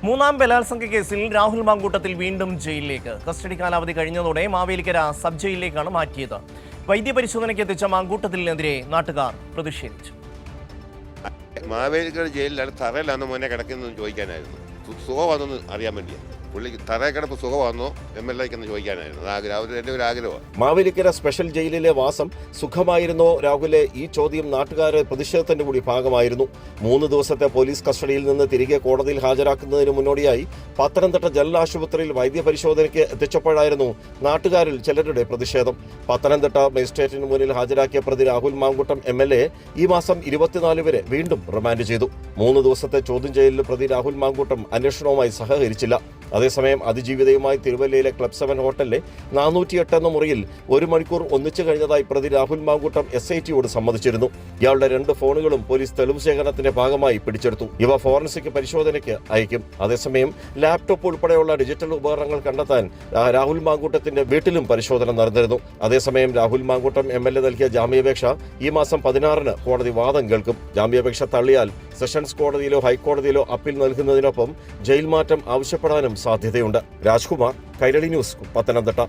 മൂന്നാം ബലാത്സംഗ കേസിൽ രാഹുൽ മാങ്കൂട്ടത്തിൽ വീണ്ടും ജയിലിലേക്ക്. കസ്റ്റഡി കാലാവധി കഴിഞ്ഞതോടെ മാവേലിക്കര സബ് ജയിലിലേക്കാണ് മാറ്റിയത്. വൈദ്യപരിശോധനയ്ക്ക് എത്തിച്ച മാങ്കൂട്ടത്തിനെതിരെ നാട്ടുകാർ പ്രതിഷേധിച്ചു. മാവേലിക്കര ജയിലിലാണ്, തറയിലാണോ മോനെ കിടക്കുന്നതെന്ന് ചോദിക്കാനായിരുന്നു. സുഖമാണെന്ന് അറിയാൻ വേണ്ടിയാണ്. പുള്ളിക്ക് തറയിൽ കിടപ്പ് സുഖമാണെന്നോ MLA ക്കെന്ന് ചോദിക്കാനായിരുന്നു. അത് എൻ്റെ ഒരു ആഗ്രഹമാണ്. മാവേലിക്കര സ്പെഷ്യൽ ജയിലിലെ വാസം സുഖമായിരുന്നോ രാഹുലെ? ഈ ചോദ്യം നാട്ടുകാരെ പ്രതിഷേധത്തിന്റെ കൂടി ഭാഗമായിരുന്നു. 3 ദിവസത്തെ പോലീസ് കസ്റ്റഡിയിൽ നിന്ന് തിരികെ കോടതിയിൽ ഹാജരാക്കുന്നതിന് മുന്നോടിയായി പത്തനംതിട്ട ജനറൽ ആശുപത്രിയിൽ വൈദ്യപരിശോധനയ്ക്ക് എത്തിച്ചപ്പോഴായിരുന്നു നാട്ടുകാരിൽ ചിലരുടെ പ്രതിഷേധം. പത്തനംതിട്ട മജിസ്ട്രേറ്റിന് മുന്നിൽ ഹാജരാക്കിയ പ്രതി രാഹുൽ മാങ്കൂട്ടം MLA ഈ മാസം 24 വരെ വീണ്ടും റിമാൻഡ് ചെയ്തു. 3 ദിവസത്തെ ചോദ്യം ചെയ്യലിൽ പ്രതി രാഹുൽ മാങ്കൂട്ടം അന്വേഷണവുമായി സഹകരിച്ചില്ല. അതേസമയം അതിജീവിതയുമായി തിരുവല്ലയിലെ ക്ലബ് 7 ഹോട്ടലിലെ 408 എന്ന മുറിയിൽ 1 മണിക്കൂർ ഒന്നിച്ചു കഴിഞ്ഞതായി പ്രതി രാഹുൽ മാങ്കൂട്ടം SITയോട് സമ്മതിച്ചിരുന്നു. ഇയാളുടെ 2 ഫോണുകളും പോലീസ് തെളിവ് ശേഖരണത്തിന്റെ ഭാഗമായി പിടിച്ചെടുത്തു. ഇവ ഫോറൻസിക് പരിശോധനയ്ക്ക് അയക്കും. അതേസമയം ലാപ്ടോപ്പ് ഉൾപ്പെടെയുള്ള ഡിജിറ്റൽ ഉപകരണങ്ങൾ കണ്ടെത്താൻ രാഹുൽ മാങ്കൂട്ടത്തിന്റെ വീട്ടിലും പരിശോധന നടന്നിരുന്നു. അതേസമയം രാഹുൽ മാങ്കൂട്ടം MLA നൽകിയ ജാമ്യാപേക്ഷ ഈ മാസം 16-ന് കോടതി വാദം കേൾക്കും. ജാമ്യാപേക്ഷ തള്ളിയാൽ സെഷൻസ് കോടതിയിലോ ഹൈക്കോടതിയിലോ അപ്പീൽ നൽകുന്നതിനൊപ്പം ജയിൽ മാറ്റം ആവശ്യപ്പെടാനും സാധ്യതയുണ്ട്. രാജ്കുമാർ, കൈരളി ന്യൂസ്, പത്തനംതിട്ട.